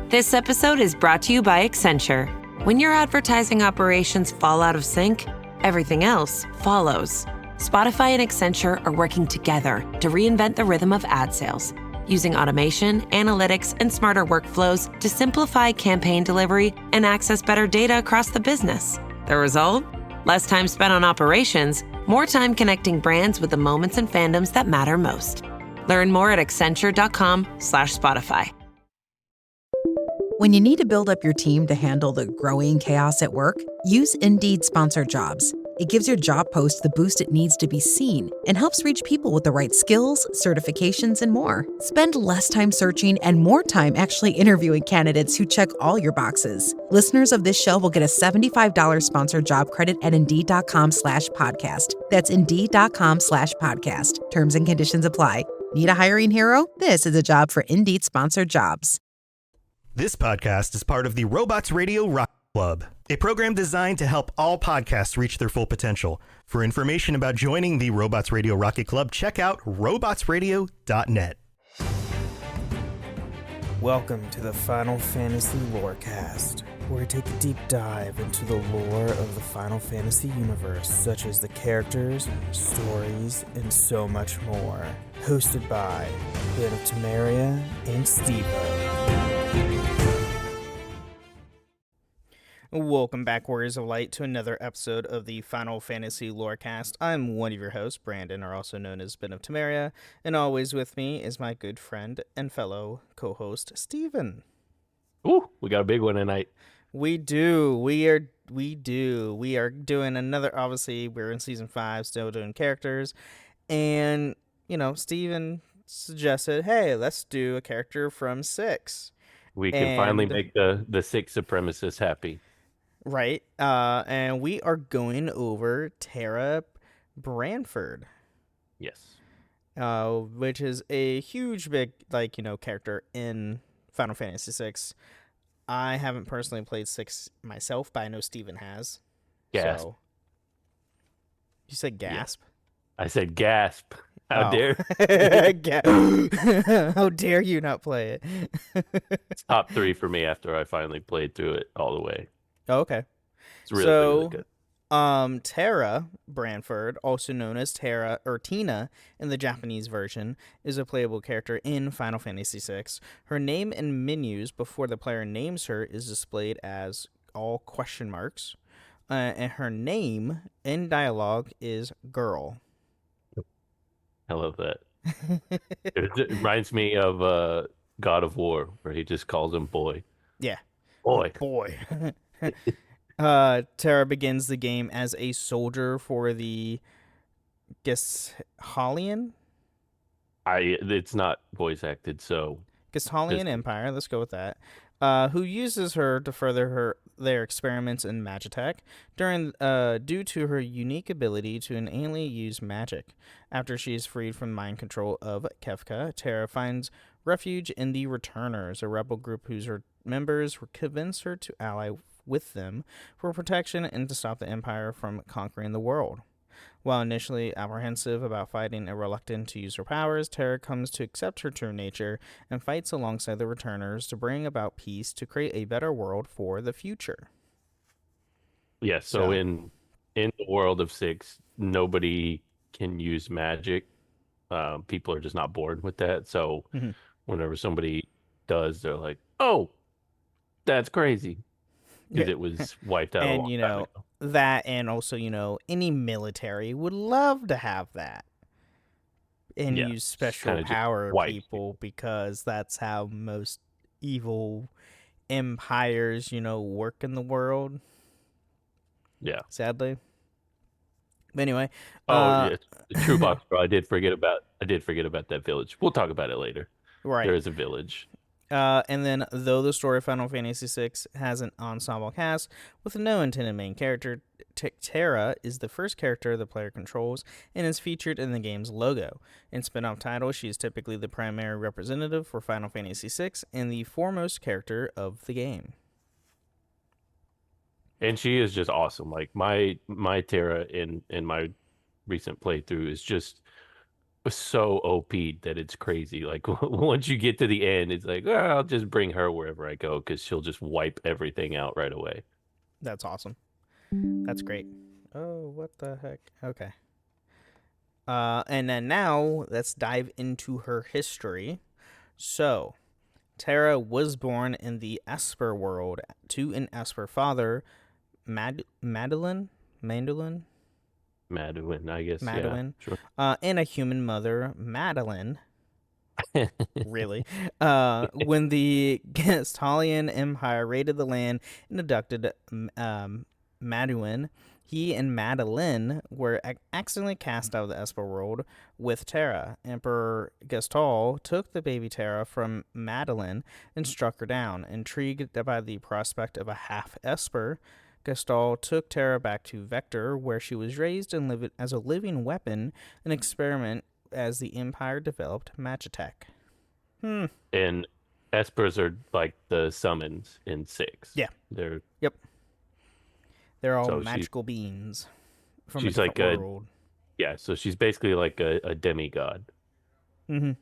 This episode is brought to you by Accenture. When your advertising operations fall out of sync, everything else follows. Spotify and Accenture are working together to reinvent the rhythm of ad sales, using automation, analytics, and smarter workflows to simplify campaign delivery and access better data across the business. The result? Less time spent on operations, more time connecting brands with the moments and fandoms that matter most. Learn more at accenture.com/Spotify. When you need to build up your team to handle the growing chaos at work, use Indeed Sponsored Jobs. It gives your job post the boost it needs to be seen and helps reach people with the right skills, certifications, and more. Spend less time searching and more time actually interviewing candidates who check all your boxes. Listeners of this show will get a $75 sponsored job credit at Indeed.com/podcast. That's Indeed.com/podcast. Terms and conditions apply. Need a hiring hero? This is a job for Indeed Sponsored Jobs. This podcast is part of the Robots Radio Rock Club, a program designed to help all podcasts reach their full potential. For information about joining the Robots Radio Rocket Club, check out robotsradio.net. Welcome to the Final Fantasy Lorecast, where we take a deep dive into the lore of the Final Fantasy universe, such as the characters, stories, and so much more. Hosted by Ben of Temeria and Steve-O. Welcome back, Warriors of Light, to another episode of the Final Fantasy Lorecast. I'm one of your hosts, Brandon, or also known as Ben of Temeria, and always with me is my good friend and fellow co-host, Steven. Ooh, we got a big one tonight. We do. We are doing another, obviously, we're in Season 5, still doing characters, and, Steven suggested, hey, let's do a character from 6. We can finally make the 6 supremacists happy. Right, and we are going over Terra Branford. Yes. Which is a huge, big, character in Final Fantasy VI. I haven't personally played 6 myself, but I know Steven has. Gasp. So... You said gasp? Yeah. I said gasp. How dare How dare you not play it? It's top 3 for me after I finally played through it all the way. Oh, okay. It's really good. Terra Branford, also known as Terra or Tina in the Japanese version, is a playable character in Final Fantasy VI. Her name in menus before the player names her is displayed as all question marks, and her name in dialogue is girl. I love that. It reminds me of God of War, where he just calls him boy. Yeah. Boy. Terra begins the game as a soldier for the Gestahlian? It's not voice acted, so... Gestahlian Empire, let's go with that. Who uses her to further their experiments in magitech due to her unique ability to innately use magic. After she is freed from mind control of Kefka, Terra finds refuge in the Returners, a rebel group whose members convince her to ally with them for protection and to stop the Empire from conquering the world. While initially apprehensive about fighting and reluctant to use her powers, Terra comes to accept her true nature and fights alongside the Returners to bring about peace to create a better world for the future. Yeah, so in the world of 6, nobody can use magic. People are just not born with that. So whenever somebody does, they're like, oh, that's crazy. Because it was wiped out a long time ago. That, and also, any military would love to have that and use special power people, because that's how most evil empires, work in the world. Yeah. Sadly. But anyway. The True Box, bro. I did forget about that village. We'll talk about it later. Right. There is a village. And then, though the story of Final Fantasy VI has an ensemble cast with no intended main character, Terra is the first character the player controls and is featured in the game's logo. In spin-off titles, she is typically the primary representative for Final Fantasy VI and the foremost character of the game. And she is just awesome. Like my Terra in my recent playthrough is just so OP that it's crazy. Like once you get to the end, it's like, I'll just bring her wherever I go because she'll just wipe everything out right away. That's awesome. That's great. Oh, what the heck? Okay. And then now let's dive into her history. So, Terra was born in the Esper world to an Esper father, Madeline, Madeline, I guess. Yeah, Madeline, sure. and a human mother, Madeline. Really? When the Gestalian Empire raided the land and abducted Maduin, he and Madeline were accidentally cast out of the Esper world with Terra. Emperor Gestal took the baby Terra from Madeline and struck her down. Intrigued by the prospect of a half Esper, Gestal took Terra back to Vector, where she was raised and lived as a living weapon, an experiment as the Empire developed Magitech. And espers are like the summons in 6. Yeah. They're Yep. They're all so magical beings from a she's like different world. so she's basically like a demigod. Mm-hmm.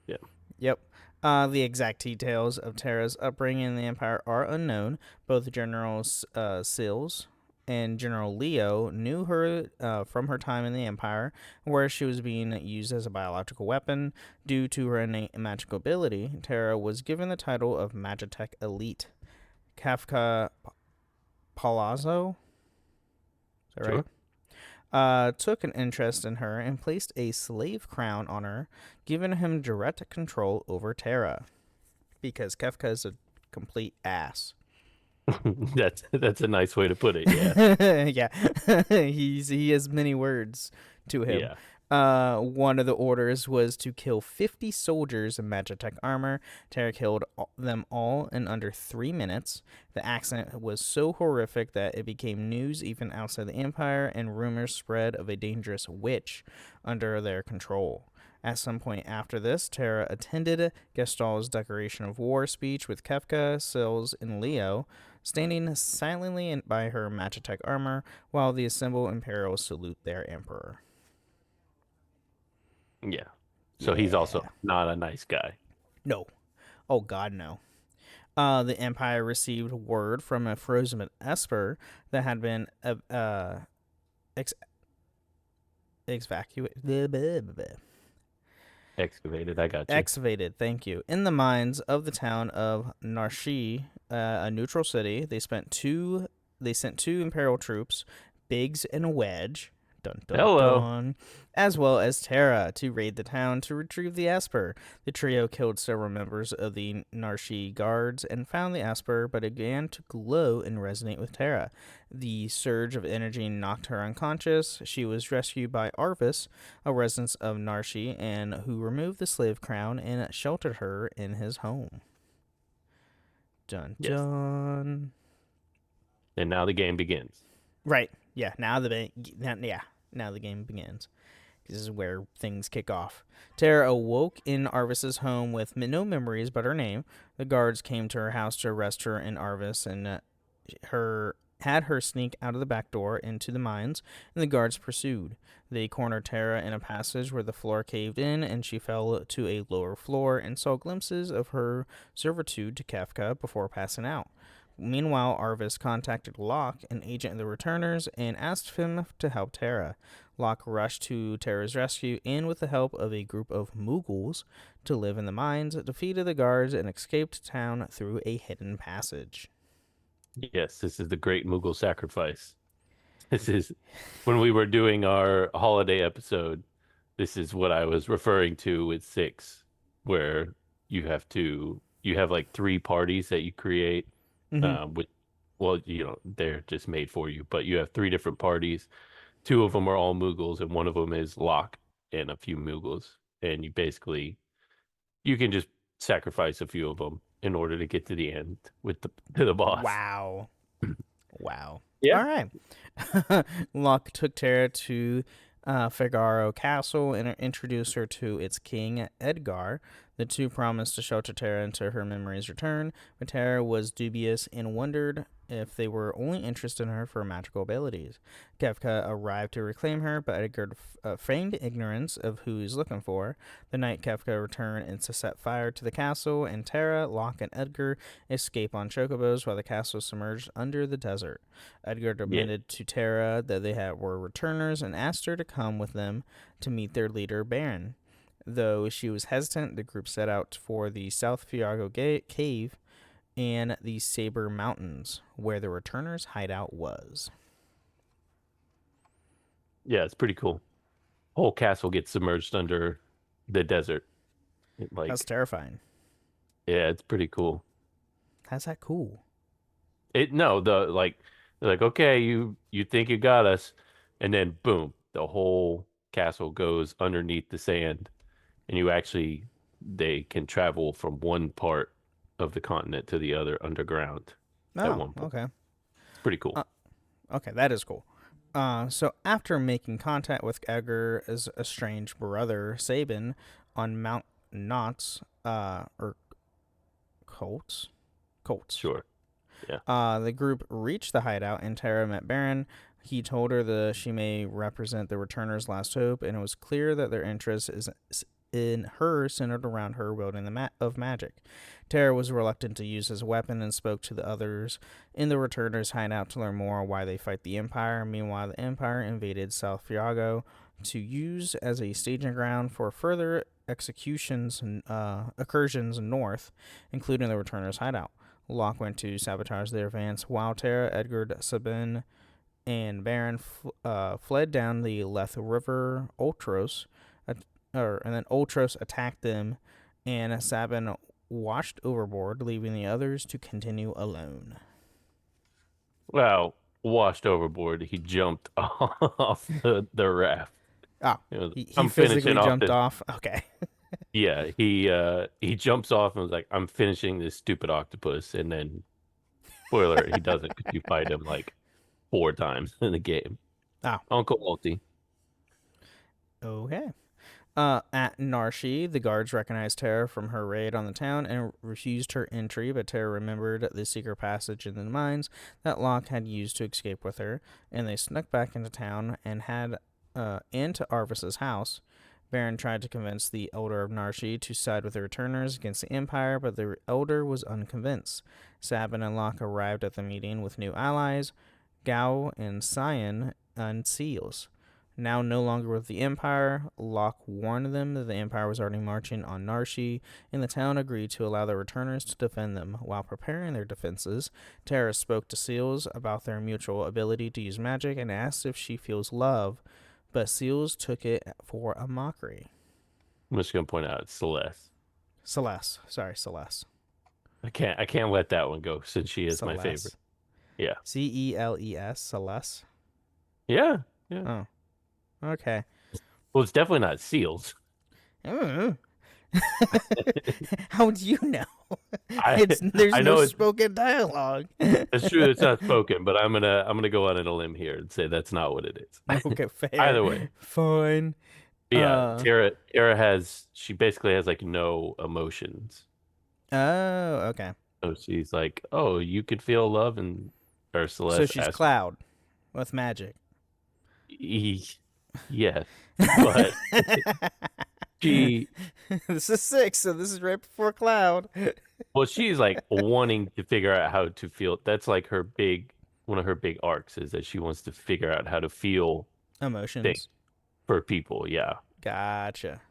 Yeah. Yep. The exact details of Terra's upbringing in the Empire are unknown. Both General Sills and General Leo knew her from her time in the Empire, where she was being used as a biological weapon. Due to her innate magical ability, Terra was given the title of Magitech Elite. Kafka Palazzo, is that Sure. right? Took an interest in her and placed a slave crown on her, giving him direct control over Terra. Because Kefka is a complete ass. That's a nice way to put it. Yeah. Yeah. He has many words to him. Yeah. One of the orders was to kill 50 soldiers in Magitech armor. Terra killed them all in under 3 minutes. The accident was so horrific that it became news even outside the Empire, and rumors spread of a dangerous witch under their control. At some point after this, Terra attended Gestal's declaration of war speech with Kefka, Sills, and Leo, standing silently by her Magitech armor while the assembled Imperials salute their emperor. Yeah. So he's also not a nice guy. No. Oh, God, no. The Empire received word from a frozen Esper that had been Excavated. I got you. excavated, thank you, in the mines of the town of Narshi, a neutral city. They sent two Imperial troops, Biggs and Wedge, dun, dun, Hello. dun, as well as Terra, to raid the town to retrieve the Esper. The trio killed several members of the Narshi guards and found the Esper, but it began to glow and resonate with Terra. The surge of energy knocked her unconscious. She was rescued by Arvis, a resident of Narshi, and who removed the slave crown and sheltered her in his home. Dun dun. And now the game begins. Right. Yeah. Now the game begins. This is where things kick off. Terra awoke in Arvis's home with no memories but her name. The guards came to her house to arrest her and Arvis, and had her sneak out of the back door into the mines, and the guards pursued. They cornered Terra in a passage where the floor caved in, and she fell to a lower floor and saw glimpses of her servitude to Kefka before passing out. Meanwhile, Arvis contacted Locke, an agent of the Returners, and asked him to help Terra. Locke rushed to Terra's rescue and, with the help of a group of Moogles to live in the mines, defeated the guards and escaped town through a hidden passage. Yes, this is the Great Moogle Sacrifice. This is when we were doing our holiday episode. This is what I was referring to with 6, where you have like 3 parties that you create. They're just made for you, but you have 3 different parties. 2 of them are all Moogles, and one of them is Locke and a few Moogles. And you can just sacrifice a few of them in order to get to the end with the boss. Wow. Wow. Yeah. All right. Locke took Terra to Figaro Castle and introduced her to its king, Edgar. The two promised to shelter Terra until her memories return, but Terra was dubious and wondered if they were only interested in her for magical abilities. Kefka arrived to reclaim her, but Edgar feigned ignorance of who he's looking for. The night Kefka returned and to set fire to the castle, and Terra, Locke, and Edgar escape on chocobos while the castle submerged under the desert. Edgar admitted to Terra that they were returners and asked her to come with them to meet their leader, Baron. Though she was hesitant, the group set out for the South Fiago Cave and the Saber Mountains, where the returners' hideout was. Yeah, it's pretty cool. Whole castle gets submerged under the desert. That's terrifying. Yeah, it's pretty cool. How's that cool? They're like, okay, you think you got us, and then boom, the whole castle goes underneath the sand, and they can travel from one part of the continent to the other underground at one point. Okay. It's pretty cool. Okay, that is cool. So after making contact with Edgar's estranged brother, Sabin, on Mount Knots, or Colts. Sure. Yeah. The group reached the hideout, and Terra met Baron. He told her that she may represent the returners' last hope, and it was clear that their interest is in her centered around her wielding of magic. Terra was reluctant to use his weapon and spoke to the others in the returners' hideout to learn more why they fight the Empire. Meanwhile, the Empire invaded South Fiago to use as a staging ground for further excursions north, including the returners' hideout. Locke went to sabotage their advance, while Terra, Edgar, Sabin, and Baron fled down the Leth River Ultros, and then Ultros attacked them, and Sabin washed overboard, leaving the others to continue alone. Well, washed overboard, he jumped off the raft. Oh, he physically jumped off? Okay. Yeah, he jumps off and was like, I'm finishing this stupid octopus, and then, spoiler, he doesn't, because you fight him like 4 times in the game. Oh. Uncle Multi. Okay. At Narshi, the guards recognized Terra from her raid on the town and refused her entry, but Terra remembered the secret passage in the mines that Locke had used to escape with her, and they snuck back into town and into Arvis's house. Baron tried to convince the Elder of Narshi to side with the returners against the Empire, but the Elder was unconvinced. Sabin and Locke arrived at the meeting with new allies, Gao and Cyan and Seals. Now no longer with the Empire, Locke warned them that the Empire was already marching on Narshi, and the town agreed to allow the returners to defend them. While preparing their defenses, Terra spoke to Seals about their mutual ability to use magic and asked if she feels love, but Seals took it for a mockery. I'm just gonna point out it's Celeste. Celeste. I can't let that one go since she is Celeste. my favorite. Yeah. Celes, Celeste. Yeah. Oh. Okay. Well, it's definitely not Seals. How do you know? There's no spoken dialogue. It's true, it's not spoken, but I'm gonna go on a limb here and say that's not what it is. Okay, fair. Either way, fine. Yeah, Terra she basically has like no emotions. Oh, okay. So she's like, oh, you could feel love, and Celeste. So she's Cloud with magic. Yes, but she. This is 6, so this is right before Cloud. Well, she's like wanting to figure out how to feel. That's like one of her big arcs is that she wants to figure out how to feel emotions for people. Yeah. Gotcha.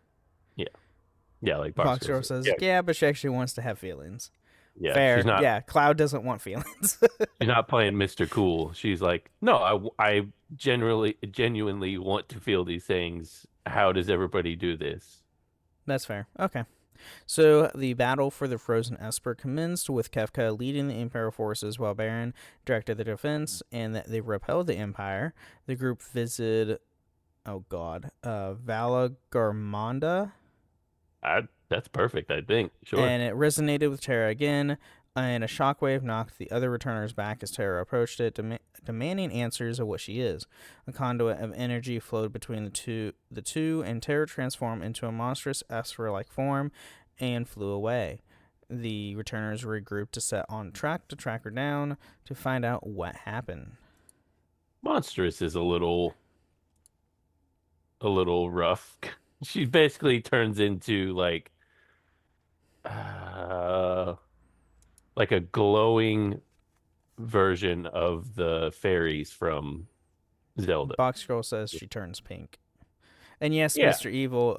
Yeah, like Box Girl says, yeah, but she actually wants to have feelings. Yeah, fair. Yeah, Cloud doesn't want feelings. She's not playing Mr. Cool. She's like, no, I genuinely want to feel these things. How does everybody do this? That's fair. Okay. So the battle for the Frozen Esper commenced with Kefka leading the Imperial forces while Baron directed the defense, and that they repelled the Empire. The group visited, Vala Garmonda. That's perfect, I think. Sure. And it resonated with Terra again, and a shockwave knocked the other returners back as Terra approached it, demanding answers of what she is. A conduit of energy flowed between the two, and Terra transformed into a monstrous Esper-like form and flew away. The returners regrouped to set on track to track her down to find out what happened. Monstrous is a little rough. She basically turns into uh like a glowing version of the fairies from Zelda. Box Girl says she turns pink. And yes, Yeah. Mr. Evil,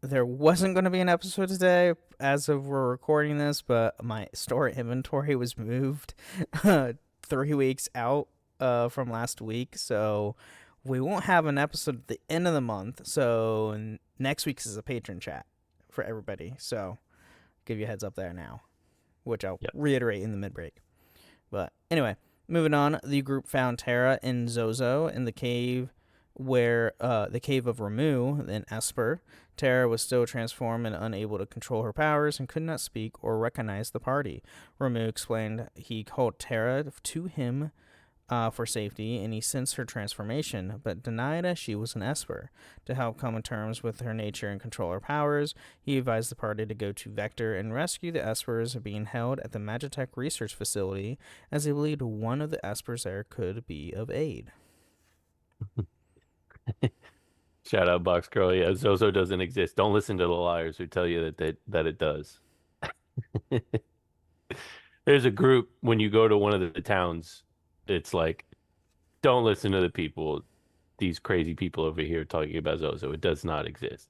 there wasn't going to be an episode today as of we're recording this, but my store inventory was moved 3 weeks out from last week, so we won't have an episode at the end of the month. So next week's is a patron chat for everybody, so give you a heads up there now, which I'll reiterate in the mid-break. But anyway, moving on, the group found Terra and Zozo in the cave where the cave of Ramu in Esper. Terra was still transformed and unable to control her powers and could not speak or recognize the party. Ramu explained he called Terra to him for safety, and he sensed her transformation, but denied that she was an Esper. To help come to terms with her nature and control her powers, he advised the party to go to Vector and rescue the Espers being held at the Magitech Research Facility, as he believed one of the Espers there could be of aid. Shout out Box Girl. Yeah, Zozo doesn't exist. Don't listen to the liars who tell you that it does. There's a group when you go to one of the towns. It's like, don't listen to the people, these crazy people over here talking about Zozo. It does not exist.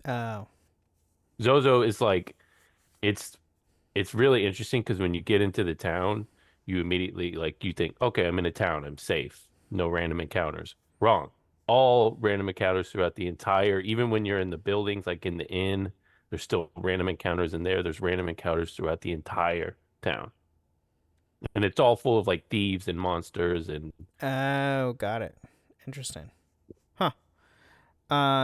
Oh. Zozo is like, it's really interesting because when you get into the town, you immediately you think, okay, I'm in a town, I'm safe, no random encounters. Wrong. All random encounters throughout the entire, even when you're in the buildings, like in the inn, there's still random encounters in there. There's random encounters throughout the entire town. And it's all full of thieves and monsters and... Oh, got it. Interesting. Huh.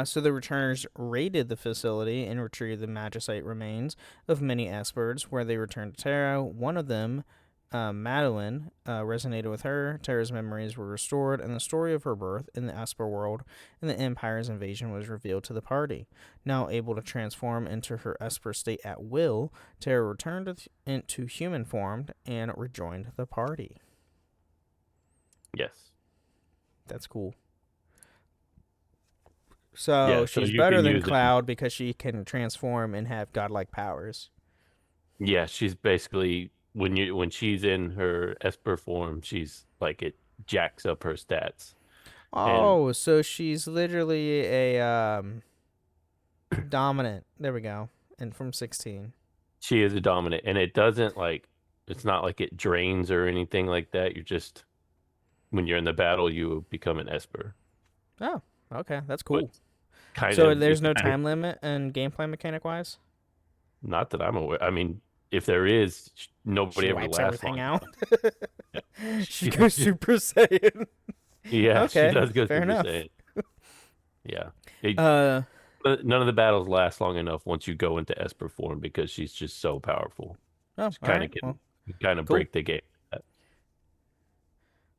So the returners raided the facility and retrieved the magicite remains of many Espers, where they returned to Terra. One of them, Madeline, resonated with her. Terra's memories were restored, and the story of her birth in the Esper world and the Empire's invasion was revealed to the party. Now able to transform into her Esper state at will, Terra returned into human form and rejoined the party. Yes. That's cool. So she's better than Cloud because she can transform and have godlike powers. Yeah, she's basically when she's in her Esper form, she's it jacks up her stats. Oh, so she's literally a dominant. There we go. And from 16. She is a dominant, and it doesn't it's not like it drains or anything like that. You're just when you're in the battle, you become an Esper. Oh, okay, that's cool. So there's no time limit and gameplay mechanic wise? Not that I'm aware. I mean, if there is, nobody ever lasts everything long. Out. She goes Super Saiyan. Yeah, okay, she does go fair Super enough. Saiyan. Yeah. None of the battles last long enough once you go into Esper form because she's just so powerful. Oh, kind of break the game.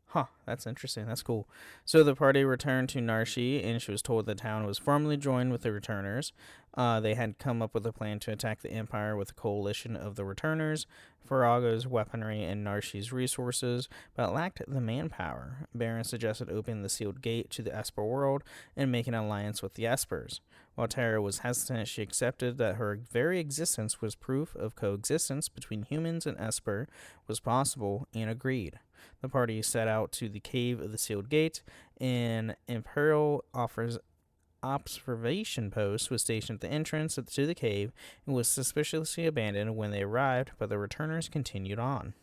Huh, that's interesting. That's cool. So the party returned to Narshi, and she was told the town was formally joined with the returners. They had come up with a plan to attack the Empire with a coalition of the returners, Farago's weaponry, and Narshi's resources, but lacked the manpower. Baron suggested opening the sealed gate to the Esper world and making an alliance with the Espers. While Terra was hesitant, she accepted that her very existence was proof of coexistence between humans and Esper was possible and agreed. The party set out to the cave of the sealed gate. An Imperial observation post was stationed at the entrance to the cave and was suspiciously abandoned when they arrived, but the returners continued on.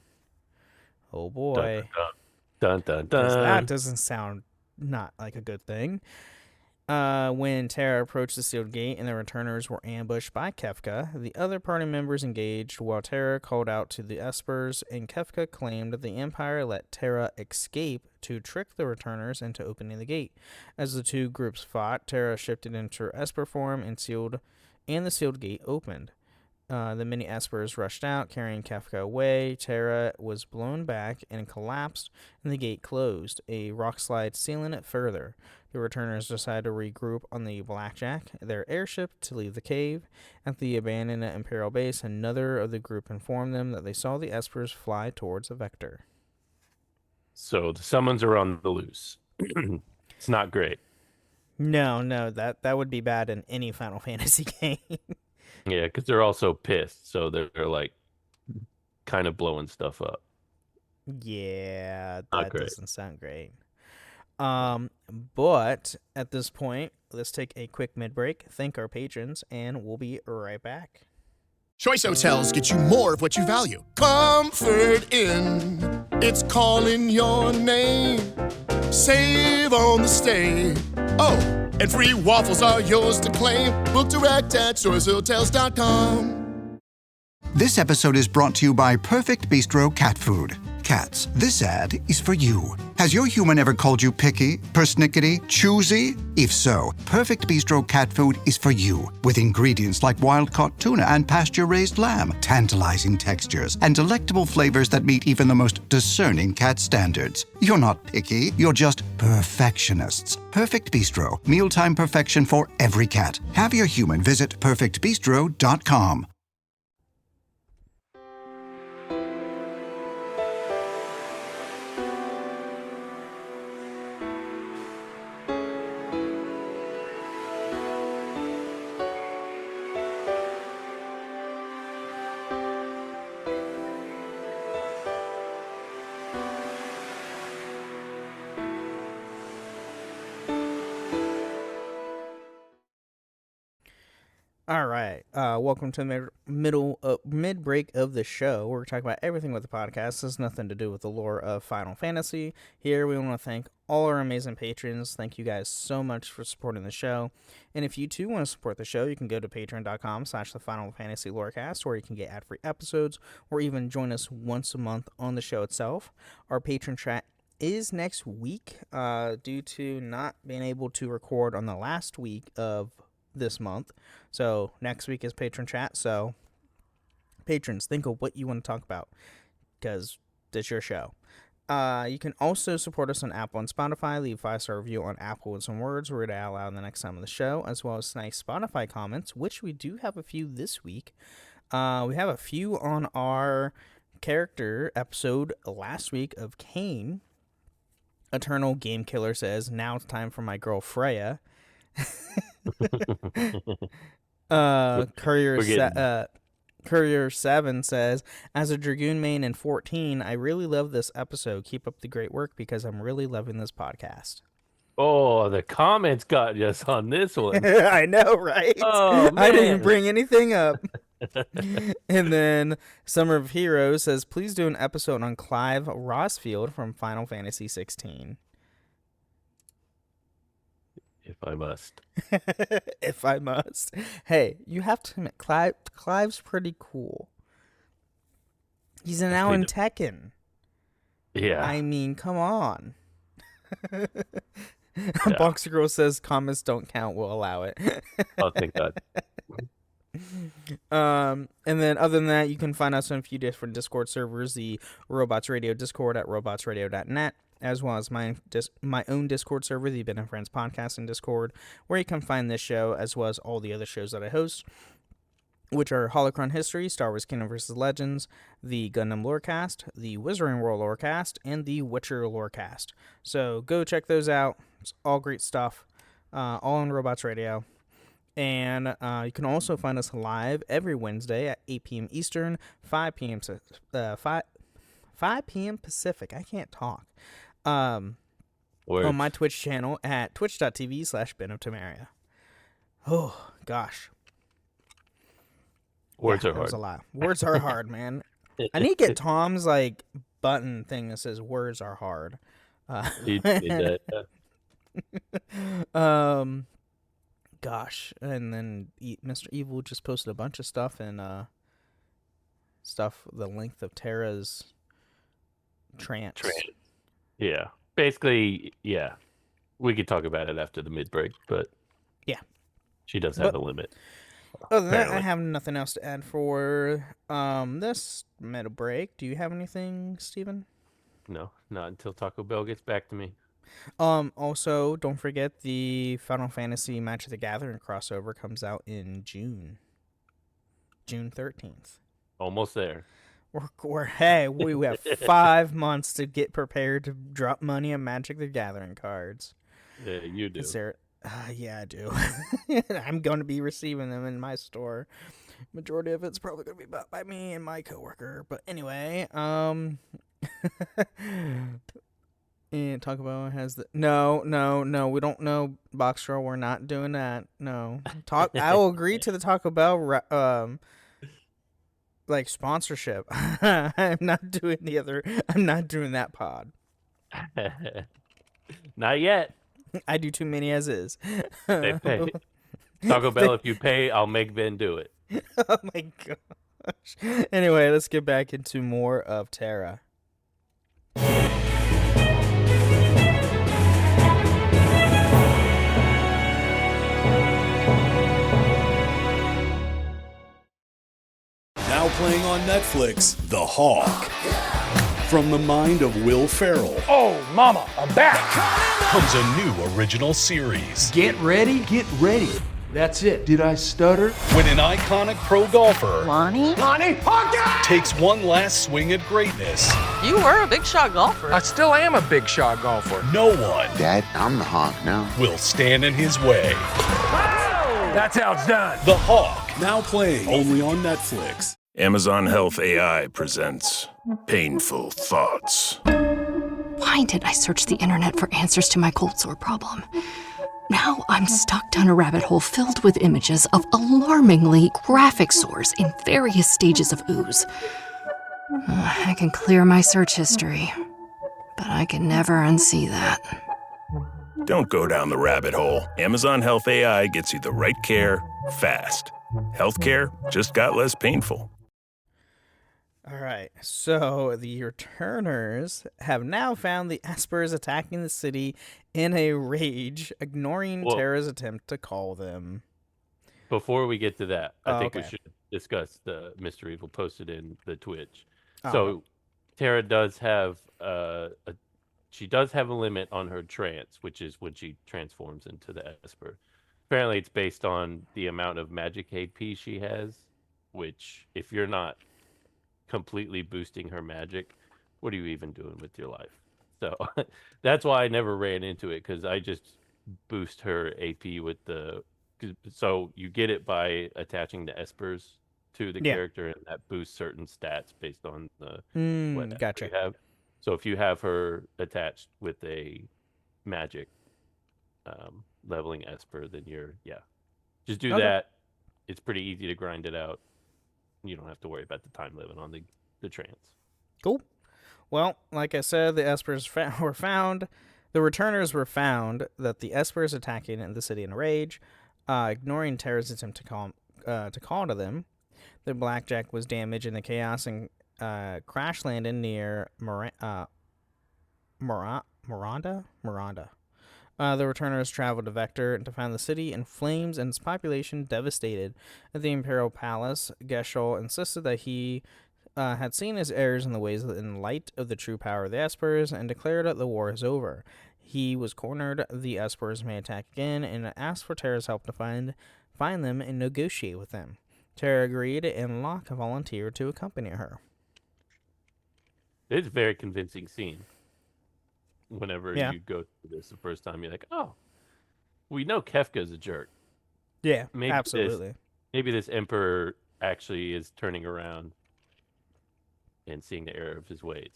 Oh boy. Dun, dun, dun. That doesn't sound not like a good thing. When Terra approached the sealed gate and the returners were ambushed by Kefka, the other party members engaged while Terra called out to the Espers, and Kefka claimed that the Empire let Terra escape to trick the returners into opening the gate. As the two groups fought, Terra shifted into her Esper form and the sealed gate opened. The many Espers rushed out, carrying Kefka away. Terra was blown back and collapsed, and the gate closed. A rock slide sealing it further. The returners decide to regroup on the Blackjack, their airship, to leave the cave. At the abandoned Imperial base, another of the group informed them that they saw the Espers fly towards a vector. So the summons are on the loose. It's not great. No, that would be bad in any Final Fantasy game. Yeah, because they're also pissed, so they're like kind of blowing stuff up. Yeah, Not that great. doesn't sound great. But at this point, let's take a quick mid-break, thank our patrons, and we'll be right back. Choice Hotels get you more of what you value. Comfort Inn, it's calling your name. Save on the stay. Oh, and free waffles are yours to claim. Book direct at choicehotels.com. This episode is brought to you by Perfect Bistro Cat Food. Cats, this ad is for you. Has your human ever called you picky, persnickety, choosy? If so, Perfect Bistro Cat Food is for you. With ingredients like wild-caught tuna and pasture-raised lamb, tantalizing textures, and delectable flavors that meet even the most discerning cat standards. You're not picky, you're just perfectionists. Perfect Bistro, mealtime perfection for every cat. Have your human visit perfectbistro.com. All right, welcome to the mid-break of the show. We're talking about everything with the podcast. This has nothing to do with the lore of Final Fantasy. Here, we want to thank all our amazing patrons. Thank you guys so much for supporting the show. And if you too want to support the show, you can go to patreon.com/the Final Fantasy Lorecast, where you can get ad-free episodes, or even join us once a month on the show itself. Our patron chat is next week, due to not being able to record on the last week of this month. So next week is patron chat. So patrons, think of what you want to talk about, because it's your show. You can also support us on Apple and Spotify. Leave 5-star review on Apple with some words we're going to allow in the next time of the show, as well as nice Spotify comments, which we do have a few this week. We have a few on our character episode last week of Kane. Eternal Game Killer says, "Now it's time for my girl Freya." Courier 7 says, "As a Dragoon main in 14, I really love this episode. Keep up the great work because I'm really loving this podcast." Oh, the comments got us on this one. I know, right? Oh, man. I didn't bring anything up. And then Summer of Heroes says, "Please do an episode on Clive Rosfield from Final Fantasy 16. If I must. If I must. Hey, you have to admit, Clive's pretty cool. He's now in Tekken. Yeah. I mean, come on. Boxer Girl says comments don't count. We'll allow it. Oh, thank God. And then other than that, you can find us on a few different Discord servers. The Robots Radio Discord at robotsradio.net, as well as my own Discord server, the Ben and Friends Podcast in Discord, where you can find this show as well as all the other shows that I host, which are Holocron History, Star Wars Kingdom vs. Legends, the Gundam Lorecast, the Wizarding World Lorecast, and the Witcher Lorecast. So go check those out. It's all great stuff, all on Robots Radio. And you can also find us live every Wednesday at 8 p.m. Eastern, 5 p.m. Pacific. I can't talk. On my Twitch channel at twitch.tv/Ben of Temeria. Oh, gosh. Words are hard. That was a lot. Words are hard, man. I need to get Tom's button thing that says words are hard. He did that. Gosh, and then Mr. Evil just posted a bunch of stuff and the length of Terra's trance. Yeah. Basically, yeah. We could talk about it after the mid-break, but yeah, she does have a limit. Other than that, I have nothing else to add for this mid-break. Do you have anything, Steven? No, not until Taco Bell gets back to me. Also, don't forget the Final Fantasy Magic the Gathering crossover comes out in June 13th. Almost there. We have 5 months to get prepared to drop money on Magic the Gathering cards. Yeah, you do. Yeah, I do. I'm going to be receiving them in my store. Majority of it's probably going to be bought by me and my coworker. But anyway, and Taco Bell has the no. We don't know Box Draw. We're not doing that. No. I will agree to the Taco Bell like sponsorship. I'm not doing I'm not doing that pod. Not yet. I do too many as is. They pay. Taco Bell, if you pay, I'll make Ben do it. Oh my gosh. Anyway, let's get back into more of Terra. Now playing on Netflix, The Hawk. From the mind of Will Ferrell. Oh, mama, a bat! Comes a new original series. Get ready. That's it. Did I stutter? When an iconic pro golfer Lonnie, Hawkeye! takes one last swing at greatness, You were a big shot golfer. I still am a big shot golfer. no one Dad, I'm the Hawk now. will stand in his way. That's how it's done. The Hawk. Now playing only on Netflix. Amazon Health AI presents Painful Thoughts. Why did I search the internet for answers to my cold sore problem? Now I'm stuck down a rabbit hole filled with images of alarmingly graphic sores in various stages of ooze. I can clear my search history, but I can never unsee that. Don't go down the rabbit hole. Amazon Health AI gets you the right care, fast. Healthcare just got less painful. All right, so the returners have now found the Espers attacking the city in a rage, ignoring Terra's attempt to call them. Before we get to that, I think we should discuss the Mr. Evil posted in the Twitch. So Terra does have she does have a limit on her trance, which is when she transforms into the Esper. Apparently, it's based on the amount of magic AP she has, which if you're not completely boosting her magic, what are you even doing with your life? So that's why I never ran into it, because I just boost her AP with so you get it by attaching the Espers to the character, and that boosts certain stats based on the what gotcha. you have. So if you have her attached with a magic leveling Esper, then you're just do that. It's pretty easy to grind it out. You don't have to worry about the time limit on the trance. Cool. Well, like I said, the Espers were found. The returners were found that the Espers attacking in the city in a rage, ignoring Terra's attempt to call to them. The Blackjack was damaged in the chaos and crash landed near Miranda. The returners traveled to Vector to find the city in flames and its population devastated. At the Imperial Palace, Geshl insisted that he had seen his errors in the ways in light of the true power of the Espers and declared that the war is over. He was cornered. The Espers may attack again and asked for Terra's help to find them and negotiate with them. Terra agreed, and Locke volunteered to accompany her. It's a very convincing scene. Whenever you go through this the first time, you're like, oh, we know Kefka's a jerk. Yeah, absolutely. Maybe this Emperor actually is turning around and seeing the error of his ways.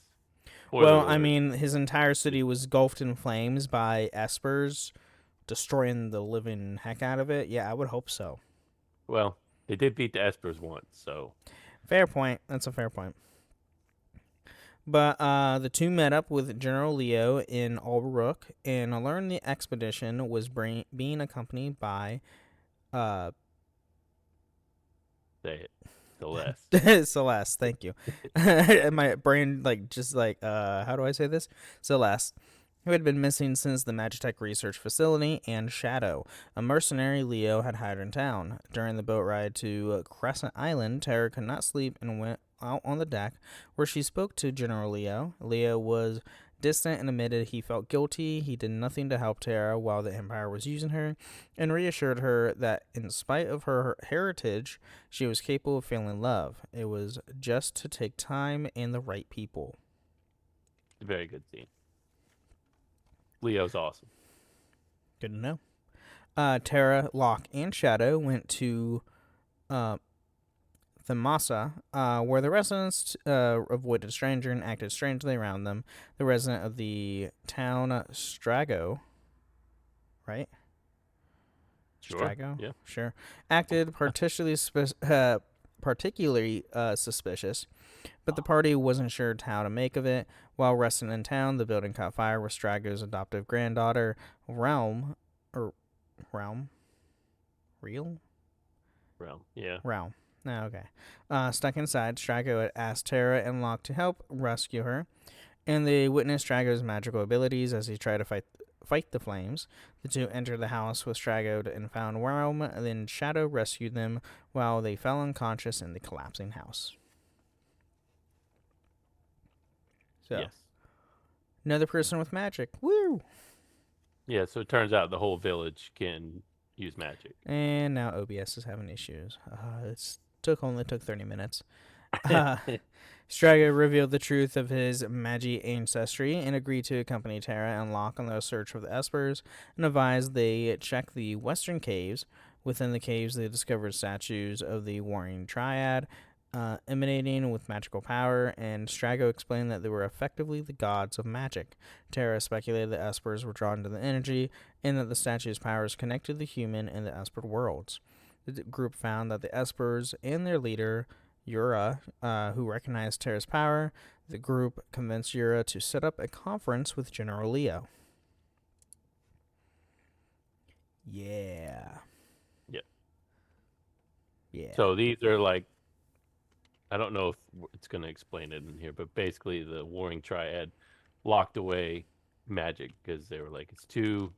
Well, I mean, his entire city was engulfed in flames by Espers, destroying the living heck out of it. Yeah, I would hope so. Well, they did beat the Espers once, so... Fair point. That's a fair point. But the two met up with General Leo in Ulbruk and learned the expedition was being accompanied by... Say it. Celeste. Celeste, thank you. My brain, how do I say this? Celeste, who had been missing since the Magitech Research Facility, and Shadow, a mercenary Leo had hired in town. During the boat ride to Crescent Island, Terra could not sleep and went out on the deck, where she spoke to General Leo. Leo was Distant and admitted he felt guilty. He did nothing to help Terra while the Empire was using her, and reassured her that in spite of her heritage, she was capable of feeling love. It was just to take time and the right people. Very good scene. Leo's awesome. Good to know. Terra, Locke, and Shadow went to Thamasa, where the residents avoided a stranger and acted strangely around them. The resident of the town, Strago, right? Sure. Strago? Yeah. Sure. Acted particularly suspicious, but the party wasn't sure how to make of it. While resting in town, the building caught fire with Strago's adoptive granddaughter, Realm, yeah. Realm. Oh, okay. Stuck inside, Strago had asked Terra and Locke to help rescue her, and they witnessed Strago's magical abilities as he tried to fight the flames. The two entered the house with Strago and found Realm, then Shadow rescued them while they fell unconscious in the collapsing house. So, yes. Another person with magic. Woo! Yeah, so it turns out the whole village can use magic. And now OBS is having issues. Only took 30 minutes. Strago revealed the truth of his Magi ancestry and agreed to accompany Terra and Locke on their search for the Espers, and advised they check the western caves. Within the caves, they discovered statues of the Warring Triad, emanating with magical power, and Strago explained that they were effectively the gods of magic. Terra speculated the Espers were drawn to the energy, and that the statue's powers connected the human and the Esper worlds. The group found that the Espers and their leader, Yura, who recognized Terra's power, the group convinced Yura to set up a conference with General Leo. Yeah. Yep. Yeah. So these are like, I don't know if it's going to explain it in here, but basically the Warring Triad locked away magic because they were like, it's too,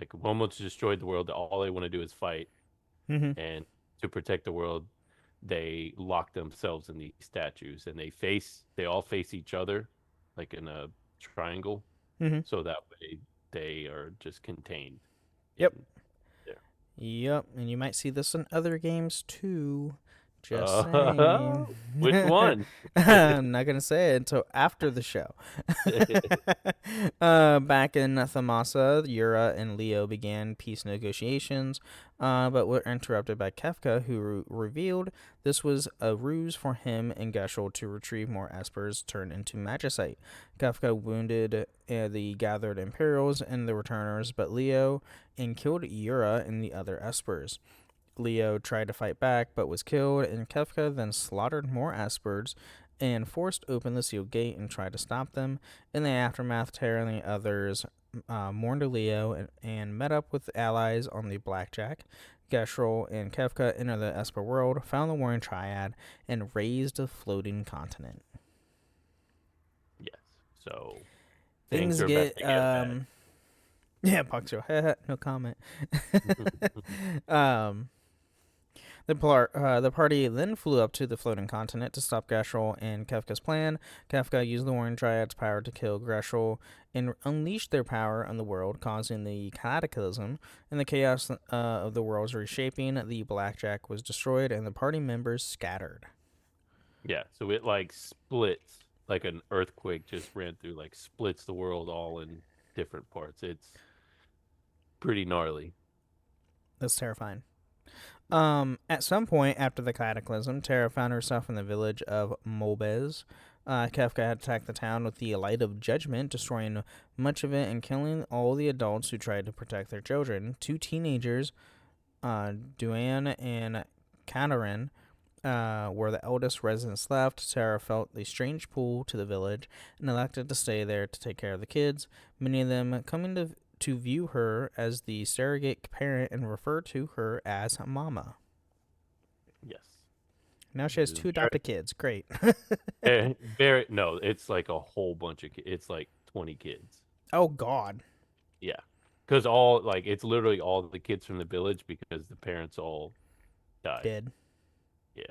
like, almost destroyed the world. All they want to do is fight. Mm-hmm. And to protect the world, they lock themselves in these statues, and they all face each other, like in a triangle. Mm-hmm. So that way they are just contained. Yep. There. Yep. And you might see this in other games too. Just saying. Which one? I'm not going to say it until after the show. Back in Thamasa, Yura and Leo began peace negotiations, but were interrupted by Kefka, who revealed this was a ruse for him and Gershel to retrieve more Espers turned into Magicite. Kefka wounded the gathered Imperials and the Returners, but Leo and killed Yura and the other Espers. Leo tried to fight back, but was killed, and Kefka then slaughtered more Espers and forced open the sealed gate and tried to stop them. In the aftermath, Terra and the others mourned Leo and met up with allies on the Blackjack. Gershel and Kefka entered the Esper world, found the Warring Triad, and raised a floating continent. Yes. So things get yeah, Boxer. No comment. The party then flew up to the floating continent to stop Gershel and Kefka's plan. Kefka used the Warring Triad's power to kill Gershel and unleash their power on the world, causing the cataclysm. In the chaos of the world's reshaping, the Blackjack was destroyed and the party members scattered. Yeah, so it like splits, like an earthquake just ran through, like splits the world all in different parts. It's pretty gnarly. That's terrifying. At some point after the cataclysm, Terra found herself in the village of Molbez. Kefka had attacked the town with the Light of Judgment, destroying much of it and killing all the adults who tried to protect their children. Two teenagers, Duan and Kanarin, were the eldest residents left. Terra felt the strange pull to the village and elected to stay there to take care of the kids, many of them coming to view her as the surrogate parent and refer to her as Mama. Yes. Now she has two adopted kids. Great. No, it's like a whole bunch of kids. It's like 20 kids. Oh, God. Yeah. Because it's literally all the kids from the village because the parents all died. Dead. Yeah.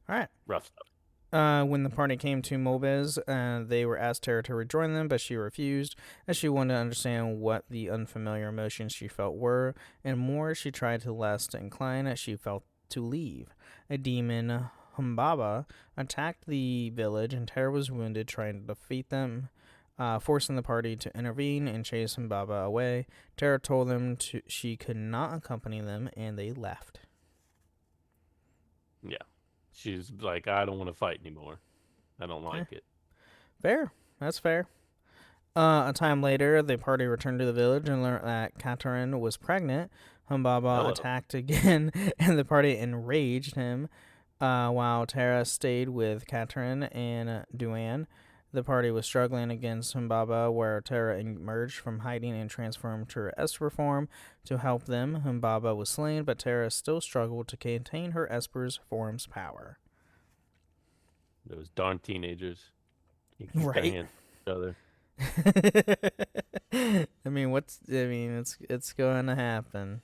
All right. Rough stuff. When the party came to Mobez, they were asked Terra to rejoin them, but she refused, as she wanted to understand what the unfamiliar emotions she felt were, and more she tried to less incline as she felt to leave. A demon, Humbaba, attacked the village, and Terra was wounded trying to defeat them, forcing the party to intervene and chase Humbaba away. Terra told them she could not accompany them, and they left. Yeah. She's like, I don't want to fight anymore. I don't like it. Fair. That's fair. A time later, the party returned to the village and learned that Katarine was pregnant. Humbaba attacked again, and the party enraged him. While Terra stayed with Katarine and Duan, the party was struggling against Humbaba, where Terra emerged from hiding and transformed to her Esper form to help them. Humbaba was slain, but Terra still struggled to contain her Esper's form's power. Those darn teenagers. You keep Right. each other. I mean, it's going to happen.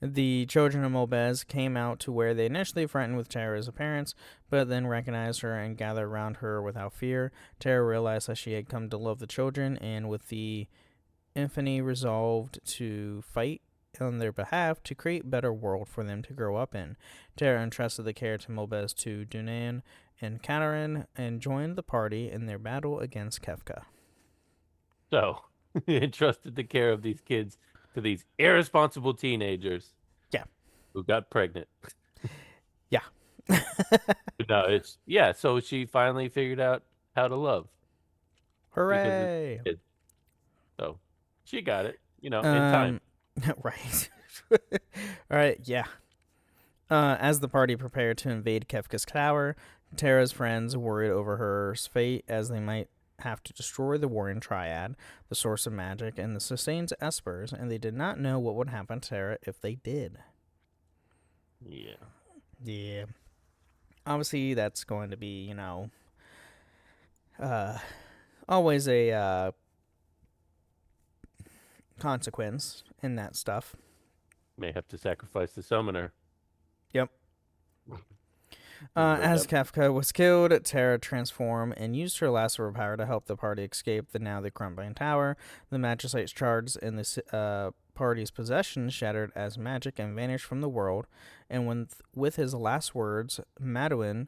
The children of Mobez came out to where they initially threatened with Terra's appearance, but then recognized her and gathered around her without fear. Terra realized that she had come to love the children, and with the Infinity resolved to fight on their behalf to create a better world for them to grow up in. Terra entrusted the care to Mobez to Dunan and Katarine and joined the party in their battle against Kefka. So, entrusted the care of these kids to these irresponsible teenagers. Yeah. Who got pregnant. Yeah. No, so she finally figured out how to love. Hooray. So, she got it, in time. Right. All right, yeah. As the party prepared to invade Kefka's tower, Terra's friends worried over her fate, as they might have to destroy the Warring Triad, the source of magic, and the sustains Espers, and they did not know what would happen to Terra if they did. Yeah. Yeah. Obviously, that's going to be, always a consequence in that stuff. May have to sacrifice the summoner. Yep. As Kefka was killed, Terra transformed and used her lasso power to help the party escape the now crumbling tower. The Magicite's shards in the party's possessions shattered as magic and vanished from the world. And with his last words, Maduin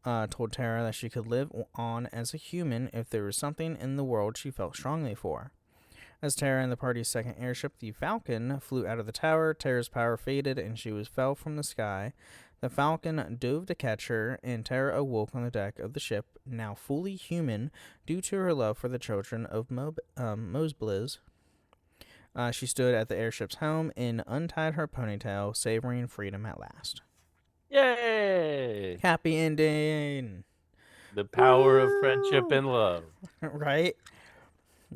told Terra that she could live on as a human if there was something in the world she felt strongly for. As Terra and the party's second airship, the Falcon, flew out of the tower, Terra's power faded and she fell from the sky. The Falcon dove to catch her, and Terra awoke on the deck of the ship, now fully human, due to her love for the children of Mosbliz. She stood at the airship's helm and untied her ponytail, savoring freedom at last. Yay! Happy ending! The power of friendship and love. Right?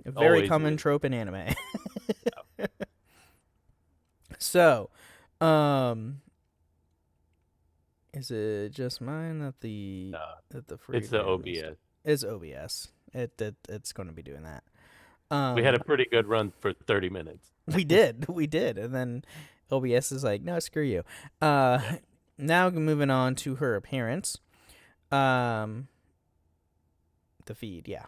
A very Always common is. trope in anime. So, is it just mine that the It's the OBS. It's OBS. It's going to be doing that. We had a pretty good run for 30 minutes. We did, and then OBS is like, no, screw you. Now moving on to her appearance. The feed, yeah.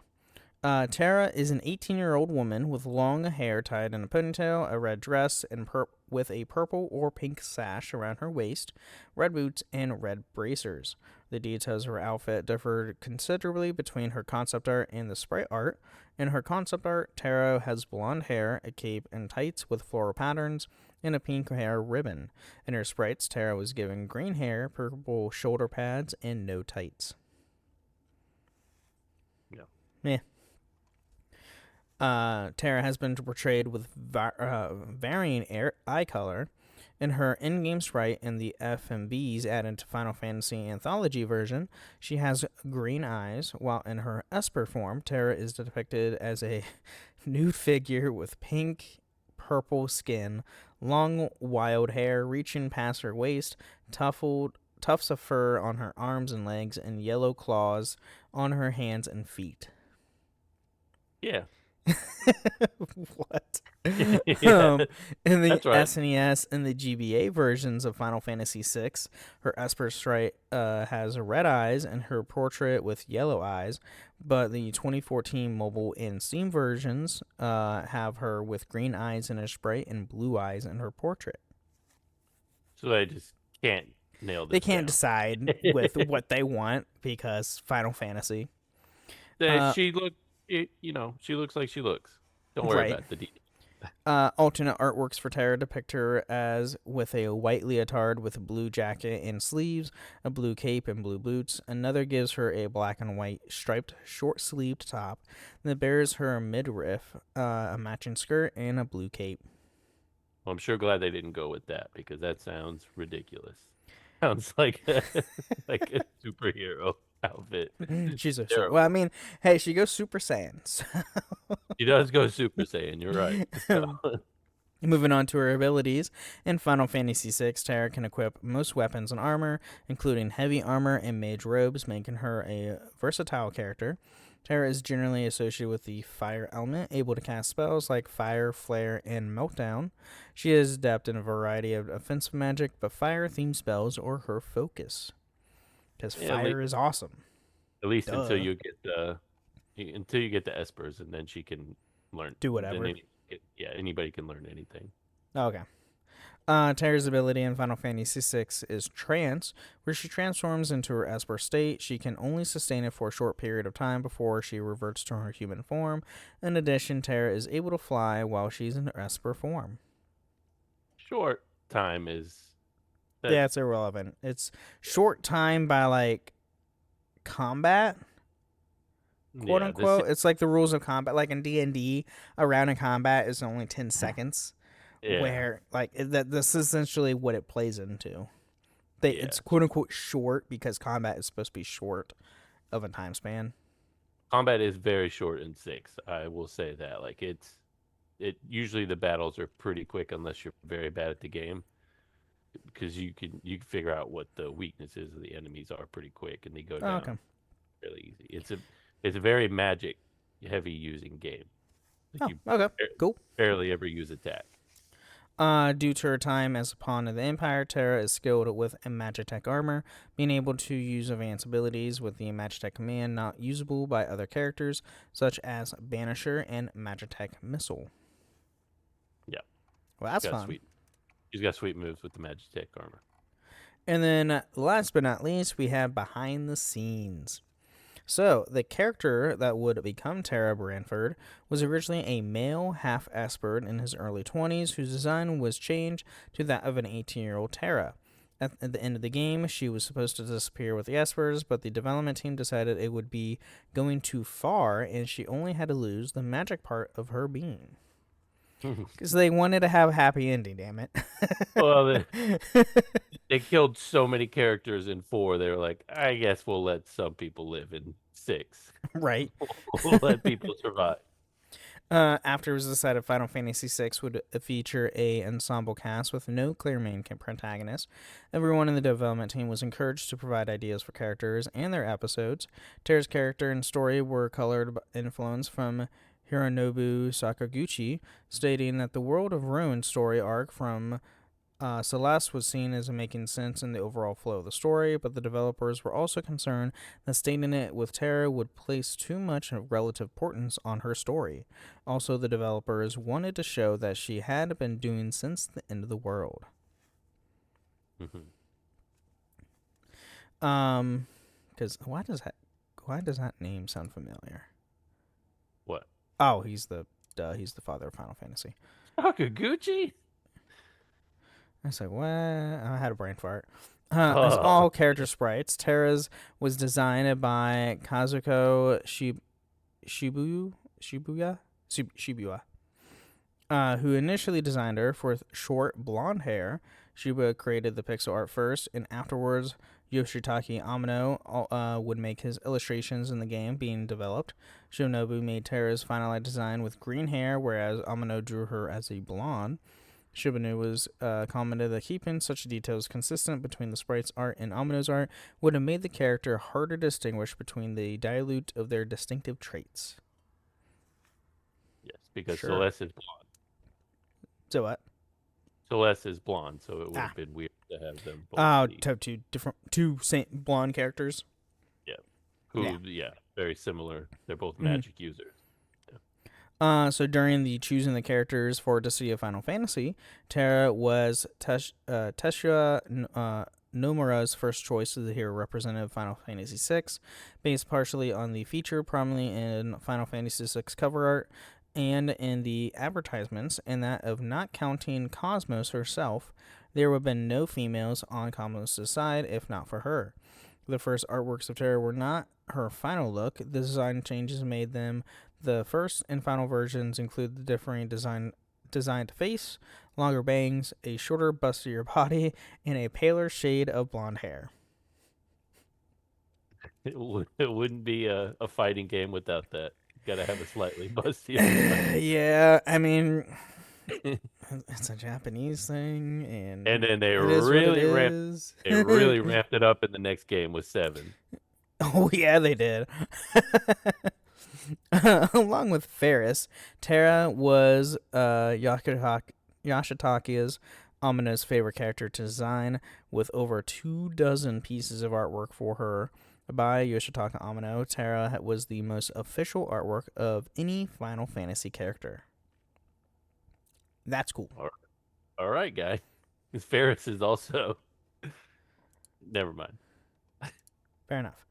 Terra is an 18-year-old woman with long hair tied in a ponytail, a red dress, and with a purple or pink sash around her waist, red boots, and red bracers. The details of her outfit differed considerably between her concept art and the sprite art. In her concept art, Terra has blonde hair, a cape, and tights with floral patterns, and a pink hair ribbon. In her sprites, Terra was given green hair, purple shoulder pads, and no tights. Yeah. Terra has been portrayed with varying eye color. In her in-game sprite and the FMBs added to Final Fantasy Anthology version, she has green eyes, while in her Esper form, Terra is depicted as a nude figure with pink, purple skin, long, wild hair reaching past her waist, tufts of fur on her arms and legs, and yellow claws on her hands and feet. Yeah. What? Yeah, In the that's right. SNES and the GBA versions of Final Fantasy VI, her Esper sprite has red eyes and her portrait with yellow eyes, but the 2014 mobile and Steam versions have her with green eyes in her sprite and blue eyes in her portrait. So I just can't nail this They can't down. decide with what they want because Final Fantasy. She looks like she looks. Don't worry Right. about the details. Alternate artworks for Terra depict her as with a white leotard with a blue jacket and sleeves, a blue cape, and blue boots. Another gives her a black and white striped short-sleeved top that bears her midriff, a matching skirt, and a blue cape. Well, I'm sure glad they didn't go with that because that sounds ridiculous. Sounds like a superhero outfit. She's a Terrible. well, I mean, hey, she goes Super Saiyan. So. She does go Super Saiyan. You're right. So. Moving on to her abilities, in Final Fantasy VI, Terra can equip most weapons and armor, including heavy armor and mage robes, making her a versatile character. Terra is generally associated with the fire element, able to cast spells like Fire, Flare, and Meltdown. She is adept in a variety of offensive magic, but fire-themed spells are her focus. Because fire is awesome. At least until you get the espers, and then she can learn. Do whatever. Anybody can learn anything. Okay. Terra's ability in Final Fantasy VI is Trance, where she transforms into her Esper state. She can only sustain it for a short period of time before she reverts to her human form. In addition, Terra is able to fly while she's in her Esper form. Short time is... Yeah, it's irrelevant. It's short time by, combat, quote-unquote. It's like the rules of combat. Like in D&D, a round in combat is only 10 seconds. Yeah. Where that's essentially what it plays into. It's quote unquote short because combat is supposed to be short of a time span. Combat is very short in 6. I will say that. It usually the battles are pretty quick unless you're very bad at the game, because you can figure out what the weaknesses of the enemies are pretty quick, and they go down really easy. It's a very magic heavy using game. Cool. Barely ever use attack. Due to her time as a pawn of the Empire, Terra is skilled with Magitech armor, being able to use advanced abilities with the Magitech command not usable by other characters, such as Banisher and Magitech Missile. Yeah. Well, that's fun. She's got sweet moves with the Magitech armor. And then, last but not least, we have behind the scenes. So, the character that would become Terra Branford was originally a male half-Esper in his early 20s, whose design was changed to that of an 18-year-old Terra. At the end of the game, she was supposed to disappear with the Espers, but the development team decided it would be going too far, and she only had to lose the magic part of her being. Because they wanted to have a happy ending, damn it. Well, they killed so many characters in 4. They were like, I guess we'll let some people live in 6. Right. We'll let people survive. After it was decided Final Fantasy VI would feature a ensemble cast with no clear main protagonist, everyone in the development team was encouraged to provide ideas for characters and their episodes. Terra's character and story were colored by influence from Hironobu Sakaguchi, stating that the World of Ruin story arc from Celeste was seen as making sense in the overall flow of the story, but the developers were also concerned that stating it with Terra would place too much relative importance on her story. Also, the developers wanted to show that she had been doing since the end of the world. Because why does that name sound familiar? What? Oh, he's the father of Final Fantasy. Sakaguchi? I was like, what? I had a brain fart. As all character sprites, Terra's was designed by Kazuko Shibuya, who initially designed her for short blonde hair. Shibuya created the pixel art first, and afterwards, Yoshitaka Amano would make his illustrations in the game being developed. Shinobu made Terra's finalized design with green hair, whereas Amano drew her as a blonde. Shibanu was commented that keeping such details consistent between the sprite's art and Amano's art would have made the character harder to distinguish between the dilute of their distinctive traits. Yes, because Celeste is blonde. So what? Celeste is blonde, so it would have been weird to have them both be. To have two blonde characters. Yeah. Very similar. They're both magic users. So during the choosing the characters for Destiny of Final Fantasy, Terra was Teshua Nomura's first choice as the hero representative of Final Fantasy VI, based partially on the feature prominently in Final Fantasy VI cover art and in the advertisements, and that of not counting Cosmos herself, there would have been no females on Cosmos' side if not for her. The first artworks of Terra were not her final look. The design changes made them the first and final versions include the differing designed face, longer bangs, a shorter, bustier body, and a paler shade of blonde hair. It wouldn't be a fighting game without that. Got to have a slightly bustier. Yeah, I mean, it's a Japanese thing, and then they really ramped it up in the next game with 7. Oh yeah, they did. Along with Ferris, Terra was Yashitake's Amino's favorite character to design, with over 24 pieces of artwork for her by Yoshitaka Amino. Terra was the most official artwork of any Final Fantasy character. That's cool. All right, guy. Because Ferris is also... Never mind. Fair enough.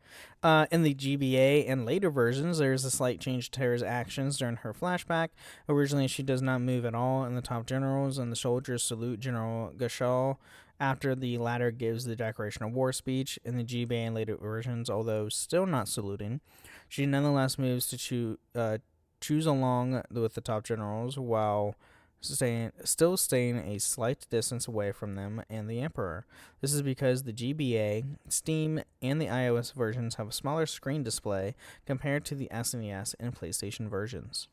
In the GBA and later versions, there's a slight change to Terra's actions during her flashback. Originally, she does not move at all, and the top generals and the soldiers salute General Gashal after the latter gives the Declaration of War speech. In the GBA and later versions, although still not saluting, she nonetheless moves to choose along with the top generals while still staying a slight distance away from them and the Emperor. This is because the GBA, Steam, and the iOS versions have a smaller screen display compared to the SNES and PlayStation versions.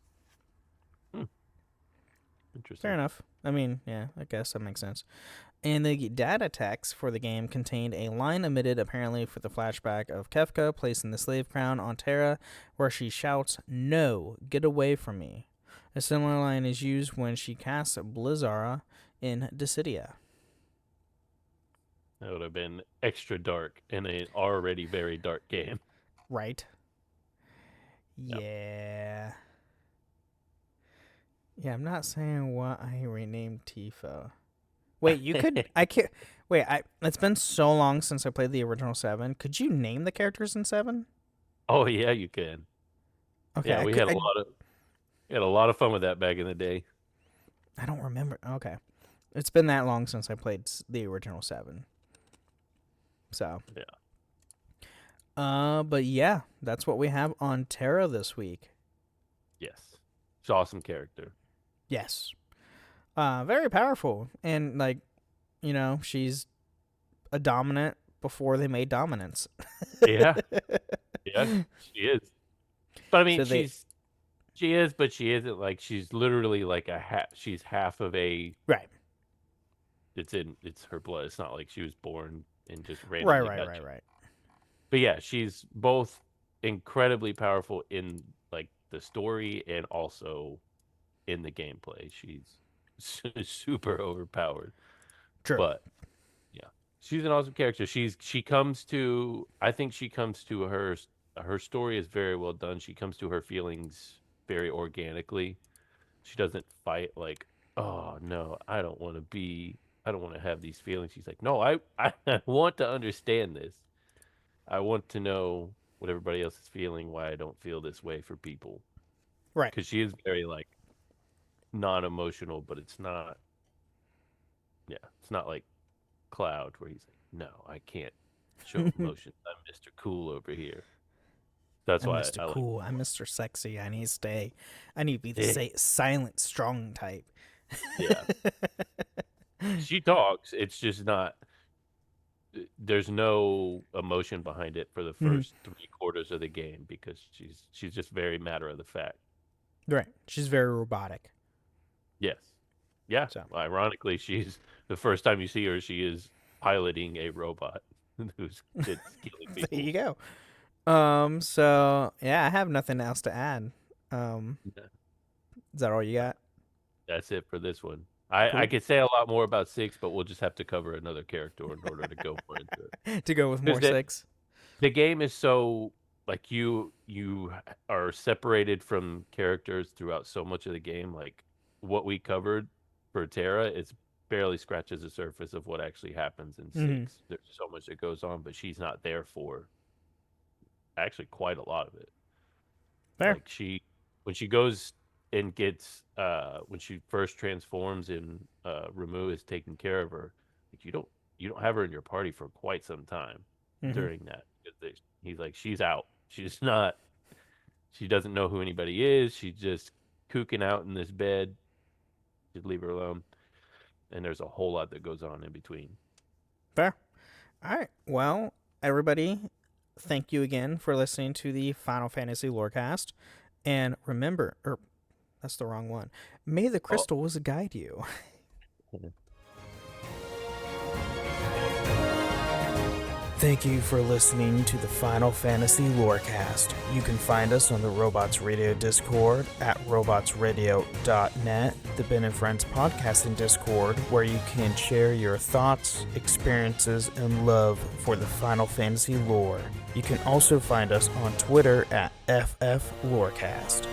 Interesting. Fair enough. I mean, yeah, I guess that makes sense. And the data text for the game contained a line omitted apparently for the flashback of Kefka placing the slave crown on Terra, where she shouts, "No, get away from me." A similar line is used when she casts Blizzara in Dissidia. That would have been extra dark in an already very dark game. Right. Yep. Yeah. Yeah, I'm not saying why I renamed Tifa. Wait, you could... I can't... Wait, it's been so long since I played the original 7. Could you name the characters in 7? Oh, yeah, you can. Okay. Yeah, we had a lot of fun with that back in the day. I don't remember. Okay. It's been that long since I played the original 7. So. Yeah. But yeah, that's what we have on Terra this week. Yes. She's an awesome character. Yes. Very powerful. And, like, you know, she's a dominant before they made dominance. Yeah. Yeah, she is. But, I mean, she is, but she isn't. Like, she's literally like she's half of a... Right. It's her blood. It's not like she was born and just randomly Right. But yeah, she's both incredibly powerful in like the story and also in the gameplay. She's super overpowered. True. But yeah, she's an awesome character. I think she comes to her story is very well done. She comes to her feelings very organically. She doesn't fight like, oh no, I don't want to have these feelings. She's like, no, I want to understand this. I want to know what everybody else is feeling, why I don't feel this way for people. Right. Because she is very, like, non-emotional, but it's not... Yeah, it's not like Cloud, where he's like, no, I can't show emotions. I'm Mr. Cool over here. That's why Mr. Cool. I'm Mr. Sexy. I need to be the silent, strong type. Yeah. She talks. It's just not... There's no emotion behind it for the first 3/4 of the game because she's just very matter of the fact. Right. She's very robotic. Yes. Yeah. So. Ironically, she's the first time you see her, she is piloting a robot who's killing people. There you go. So yeah, I have nothing else to add. Is that all you got? That's it for this one. I could say a lot more about 6, but we'll just have to cover another character in order to go more into it. To go with more 6. The game is so like you are separated from characters throughout so much of the game. Like what we covered for Terra, it's barely scratches the surface of what actually happens in 6. There's so much that goes on, but she's not there for actually quite a lot of it. Fair. Like when she goes and gets when she first transforms and Ramu is taking care of her, like you don't have her in your party for quite some time during that. He's like, she's out. She's not. She doesn't know who anybody is. She's just kooking out in this bed. Just leave her alone. And there's a whole lot that goes on in between. Fair. All right. Well, everybody, thank you again for listening to the Final Fantasy Lorecast. And remember, that's the wrong one. May the crystals guide you. Thank you for listening to the Final Fantasy Lorecast. You can find us on the Robots Radio Discord at robotsradio.net, the Ben and Friends podcasting Discord, where you can share your thoughts, experiences, and love for the Final Fantasy lore. You can also find us on Twitter at FFLorecast.